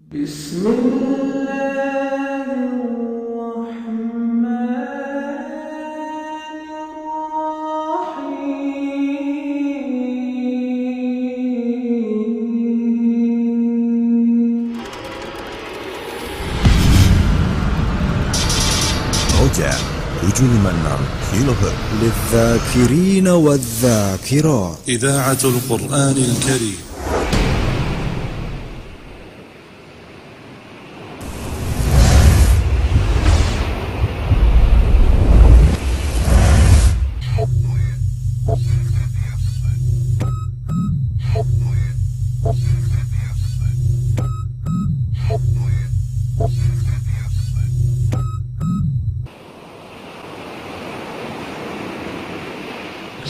Roja 756 كيلوهرتز للذاكرين والذاكرات. إذاعة القرآن الكريم.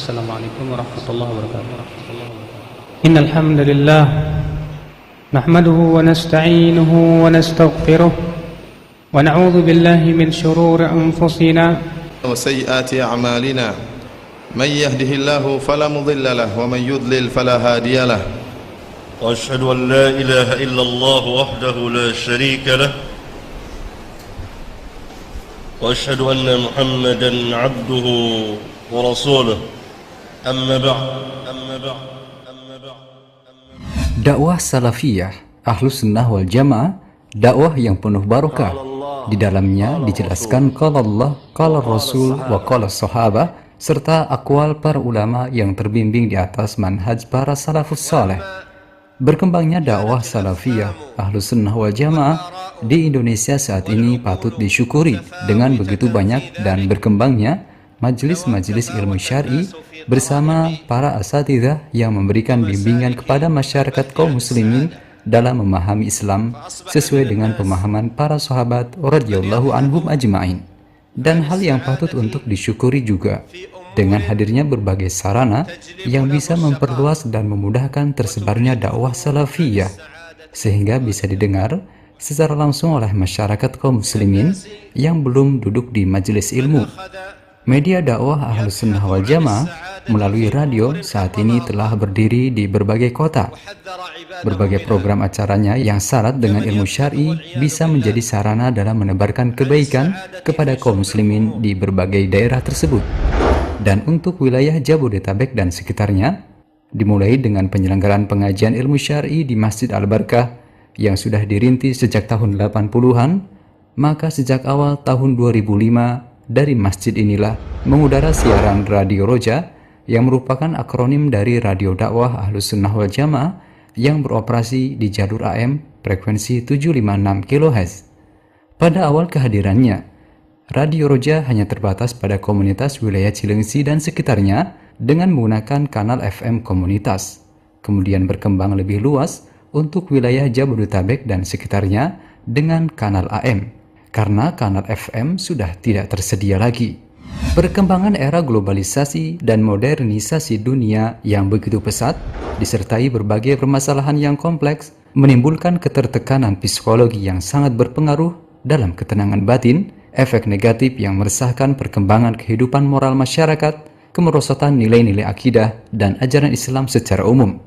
Assalamualaikum warahmatullahi wabarakatuh. Innal hamdalillah nahmaduhu wa nasta'inuhu wa nastaghfiruh wa na'udzu billahi min shururi anfusina wa sayyiati a'malina may yahdihillahu fala mudilla lahu wa man yudlil fala hadiya lahu wa ashhadu an la ilaha illallah wahdahu la sharika lahu wa ashhadu anna Muhammadan 'abduhu wa rasuluhu. Dakwah salafiyah Ahlus Sunnah wal Jamaah, dakwah yang penuh barokah. Di dalamnya dijelaskan qala Allah, qala Rasul, wa qala sahabah, serta aqwal para ulama yang terbimbing di atas manhaj para salafus saleh. Berkembangnya dakwah salafiyah Ahlus Sunnah wal Jamaah di Indonesia saat ini patut disyukuri dengan begitu banyak dan berkembangnya majelis-majelis ilmu syar'i bersama para asatidzah yang memberikan bimbingan kepada masyarakat kaum muslimin dalam memahami Islam sesuai dengan pemahaman para sahabat radhiyallahu anhum ajma'in. Dan hal yang patut untuk disyukuri juga dengan hadirnya berbagai sarana yang bisa memperluas dan memudahkan tersebarnya dakwah salafiyah sehingga bisa didengar secara langsung oleh masyarakat kaum muslimin yang belum duduk di majelis ilmu. Media dakwah Ahlus Sunnah wal Jamaah melalui radio saat ini telah berdiri di berbagai kota. Berbagai program acaranya yang syarat dengan ilmu syar'i bisa menjadi sarana dalam menebarkan kebaikan kepada kaum muslimin di berbagai daerah tersebut. Dan untuk wilayah Jabodetabek dan sekitarnya, dimulai dengan penyelenggaraan pengajian ilmu syar'i di Masjid Al-Barkah yang sudah dirintis sejak tahun 80-an, maka sejak awal tahun 2005 dari masjid inilah mengudara siaran Radio Roja yang merupakan akronim dari Radio Dakwah Ahlus Sunnah wal Jamaah yang beroperasi di jalur AM frekuensi 756 kHz. Pada awal kehadirannya, Radio Roja hanya terbatas pada komunitas wilayah Cilengsi dan sekitarnya dengan menggunakan kanal FM komunitas, kemudian berkembang lebih luas untuk wilayah Jabodetabek dan sekitarnya dengan kanal AM. Karena kanal FM sudah tidak tersedia lagi. Perkembangan era globalisasi dan modernisasi dunia yang begitu pesat, disertai berbagai permasalahan yang kompleks, menimbulkan ketertekanan psikologi yang sangat berpengaruh dalam ketenangan batin, efek negatif yang meresahkan perkembangan kehidupan moral masyarakat, kemerosotan nilai-nilai akidah dan ajaran Islam secara umum.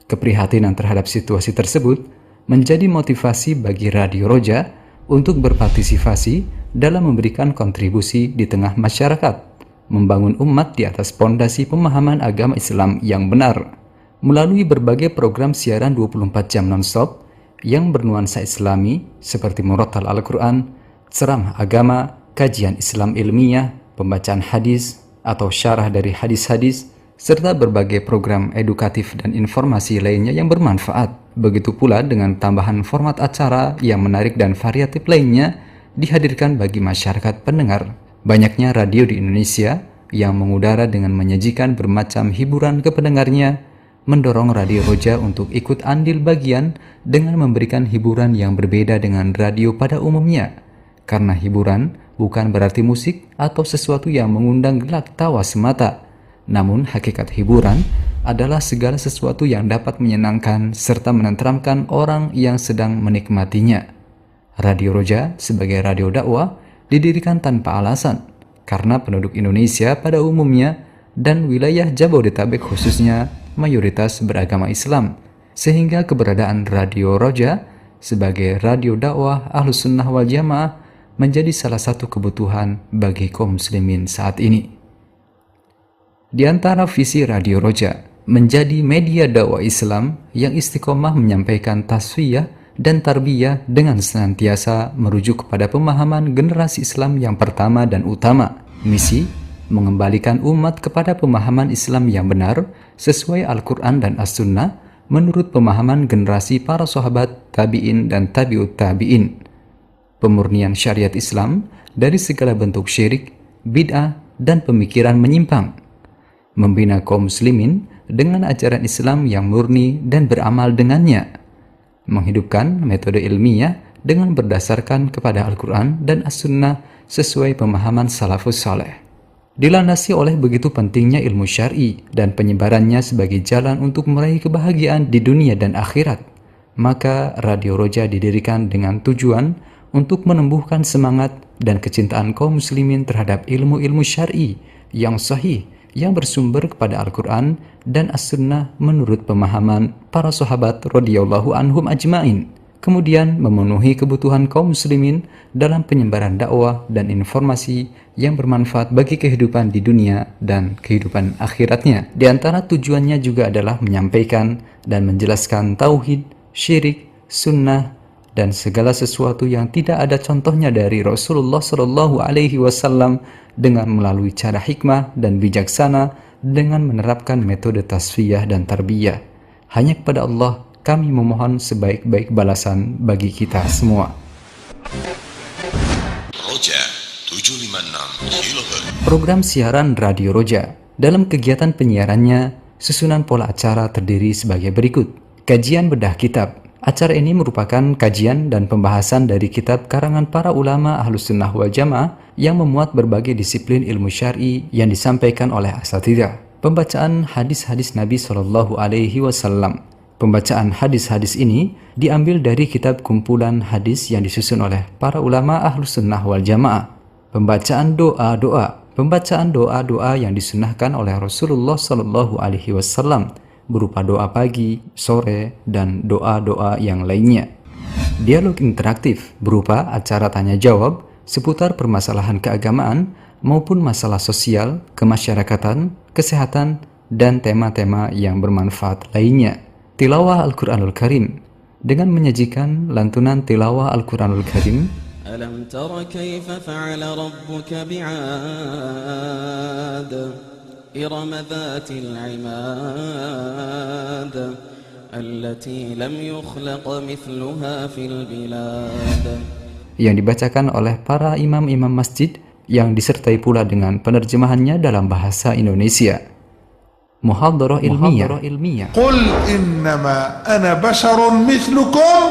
Keprihatinan terhadap situasi tersebut menjadi motivasi bagi Radio Roja untuk berpartisipasi dalam memberikan kontribusi di tengah masyarakat, membangun umat di atas pondasi pemahaman agama Islam yang benar, melalui berbagai program siaran 24 jam non-stop yang bernuansa Islami seperti murattal Al-Quran, ceramah agama, kajian Islam ilmiah, pembacaan hadis atau syarah dari hadis-hadis, serta berbagai program edukatif dan informasi lainnya yang bermanfaat. Begitu pula dengan tambahan format acara yang menarik dan variatif lainnya dihadirkan bagi masyarakat pendengar. Banyaknya radio di Indonesia yang mengudara dengan menyajikan bermacam hiburan ke pendengarnya, mendorong Radio Roja untuk ikut andil bagian dengan memberikan hiburan yang berbeda dengan radio pada umumnya. Karena hiburan bukan berarti musik atau sesuatu yang mengundang gelak tawa semata, namun hakikat hiburan adalah segala sesuatu yang dapat menyenangkan serta menenteramkan orang yang sedang menikmatinya. Radio Roja sebagai radio dakwah didirikan tanpa alasan, karena penduduk Indonesia pada umumnya dan wilayah Jabodetabek khususnya mayoritas beragama Islam, sehingga keberadaan Radio Roja sebagai radio dakwah Ahlus Sunnah wal Jamaah menjadi salah satu kebutuhan bagi kaum muslimin saat ini. Di antara visi Radio Roja menjadi media dakwah Islam yang istiqomah menyampaikan tasfiyah dan tarbiyah dengan senantiasa merujuk kepada pemahaman generasi Islam yang pertama dan utama. Misi mengembalikan umat kepada pemahaman Islam yang benar sesuai Al-Quran dan As-Sunnah menurut pemahaman generasi para sahabat, tabi'in dan tabi'ut tabi'in. Pemurnian syariat Islam dari segala bentuk syirik, bid'ah dan pemikiran menyimpang. Membina kaum muslimin dengan ajaran Islam yang murni dan beramal dengannya. Menghidupkan metode ilmiah dengan berdasarkan kepada Al-Quran dan As-Sunnah sesuai pemahaman salafus saleh. Dilandasi oleh begitu pentingnya ilmu syar'i dan penyebarannya sebagai jalan untuk meraih kebahagiaan di dunia dan akhirat, maka Radio Roja didirikan dengan tujuan untuk menumbuhkan semangat dan kecintaan kaum muslimin terhadap ilmu-ilmu syar'i yang sahih yang bersumber kepada Al-Quran dan As-Sunnah menurut pemahaman para sahabat radhiyallahu anhum ajmain. Kemudian memenuhi kebutuhan kaum muslimin dalam penyebaran dakwah dan informasi yang bermanfaat bagi kehidupan di dunia dan kehidupan akhiratnya. Di antara tujuannya juga adalah menyampaikan dan menjelaskan tauhid, syirik, sunnah, dan segala sesuatu yang tidak ada contohnya dari Rasulullah SAW dengan melalui cara hikmah dan bijaksana dengan menerapkan metode tasfiyah dan tarbiyah. Hanya kepada Allah kami memohon sebaik-baik balasan bagi kita semua. Roja 756 kHz. Program siaran Radio Roja dalam kegiatan penyiarannya, susunan pola acara terdiri sebagai berikut. Kajian bedah kitab. Acara ini merupakan kajian dan pembahasan dari kitab karangan para ulama Ahlus Sunnah wal Jamaah yang memuat berbagai disiplin ilmu syar'i yang disampaikan oleh asatidzah. Pembacaan hadis-hadis Nabi SAW. Pembacaan hadis-hadis ini diambil dari kitab kumpulan hadis yang disusun oleh para ulama Ahlus Sunnah wal Jamaah. Pembacaan doa-doa. Pembacaan doa-doa yang disunnahkan oleh Rasulullah SAW berupa doa pagi, sore, dan doa-doa yang lainnya. Dialog interaktif berupa acara tanya-jawab seputar permasalahan keagamaan maupun masalah sosial, kemasyarakatan, kesehatan, dan tema-tema yang bermanfaat lainnya. Tilawah Al-Quranul Karim dengan menyajikan lantunan tilawah Al-Quranul Karim. Alam tara kaifa fa'ala rabbuka bi'ad إرم ذات العماد التي لم يخلق مثلها في البلاد yang dibacakan oleh para imam-imam masjid yang disertai pula dengan penerjemahannya dalam bahasa Indonesia. Muhadharah ilmiah. Qul innama ana basharun mithlukum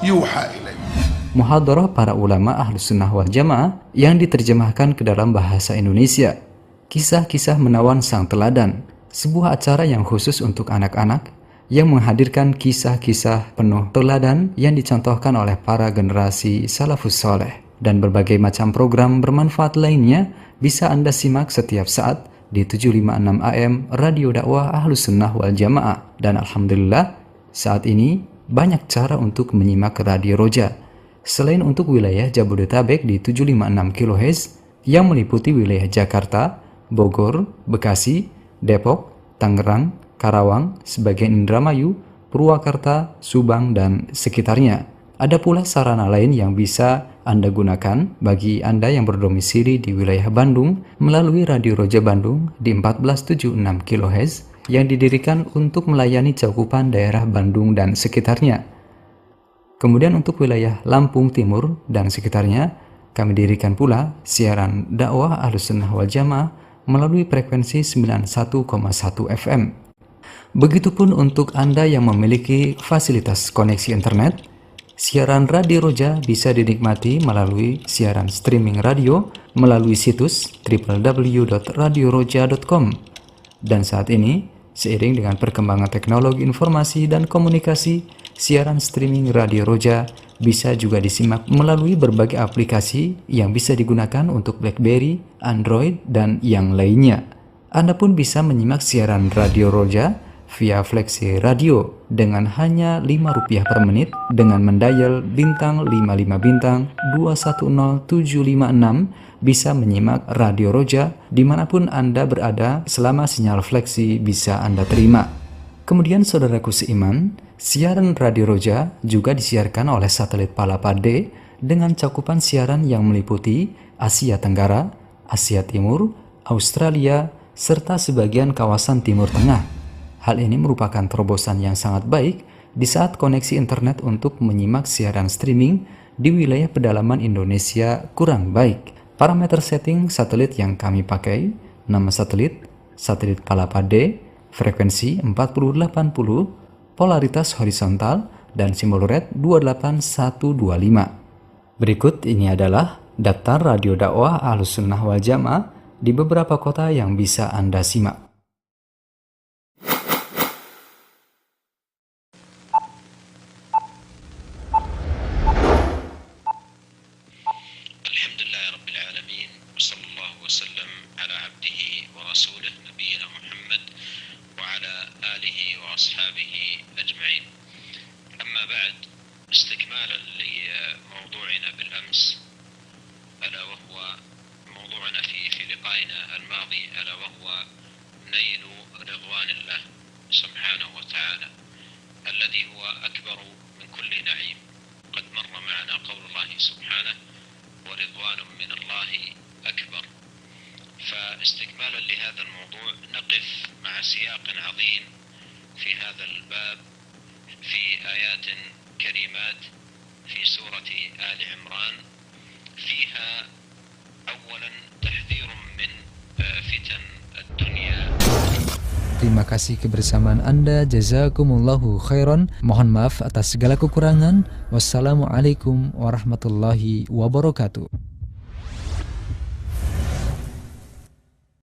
yuha ilayya. Muhadharah para ulama Ahlus Sunnah wal Jamaah yang diterjemahkan ke dalam bahasa Indonesia. Kisah-kisah menawan sang teladan, sebuah acara yang khusus untuk anak-anak yang menghadirkan kisah-kisah penuh teladan yang dicontohkan oleh para generasi salafus saleh, dan berbagai macam program bermanfaat lainnya bisa Anda simak setiap saat di 756 AM Radio Dakwah Ahlus Sunnah wal Jamaah. Dan alhamdulillah saat ini banyak cara untuk menyimak Radio Roja. Selain untuk wilayah Jabodetabek di 756 kHz yang meliputi wilayah Jakarta, Bogor, Bekasi, Depok, Tangerang, Karawang, sebagian Indramayu, Purwakarta, Subang, dan sekitarnya. Ada pula sarana lain yang bisa Anda gunakan bagi Anda yang berdomisili di wilayah Bandung melalui Radio Roja Bandung di 1476 kHz yang didirikan untuk melayani cakupan daerah Bandung dan sekitarnya. Kemudian untuk wilayah Lampung Timur dan sekitarnya, kami dirikan pula siaran dakwah Ahlus Sunnah wal Jamaah melalui frekuensi 91,1 FM. Begitupun untuk Anda yang memiliki fasilitas koneksi internet, siaran Radio Roja bisa dinikmati melalui siaran streaming radio melalui situs www.radioroja.com. Dan saat ini, seiring dengan perkembangan teknologi informasi dan komunikasi, siaran streaming Radio Roja bisa juga disimak melalui berbagai aplikasi yang bisa digunakan untuk BlackBerry, Android, dan yang lainnya. Anda pun bisa menyimak siaran Radio Roja via Flexi Radio dengan hanya Rp5 per menit dengan mendial bintang 55 bintang 210756 bisa menyimak Radio Roja dimanapun Anda berada selama sinyal Flexi bisa Anda terima. Kemudian saudaraku seiman, siaran Radio Roja juga disiarkan oleh satelit Palapa D dengan cakupan siaran yang meliputi Asia Tenggara, Asia Timur, Australia, serta sebagian kawasan Timur Tengah. Hal ini merupakan terobosan yang sangat baik di saat koneksi internet untuk menyimak siaran streaming di wilayah pedalaman Indonesia kurang baik. Parameter setting satelit yang kami pakai, nama satelit Palapa D, frekuensi 4080, polaritas horizontal, dan simbol red 28125. Berikut ini adalah daftar radio dakwah Ahlussunnah wal Jamaah di beberapa kota yang bisa Anda simak. استكمالا لموضوعنا بالأمس ألا وهو موضوعنا في لقائنا الماضي ألا وهو نيل رضوان الله سبحانه وتعالى الذي هو أكبر من كل نعيم. قد مر معنا قول الله سبحانه ورضوان من الله أكبر. فاستكمالا لهذا الموضوع نقف مع سياق عظيم في هذا الباب في آيات كريمات في سورة آل عمران فيها أولا تحذير من فتن الدنيا. Terima kasih kebersamaan Anda. Jazakumullahu khairan. Mohon maaf atas segala kekurangan. Wassalamualaikum warahmatullahi wabarakatuh.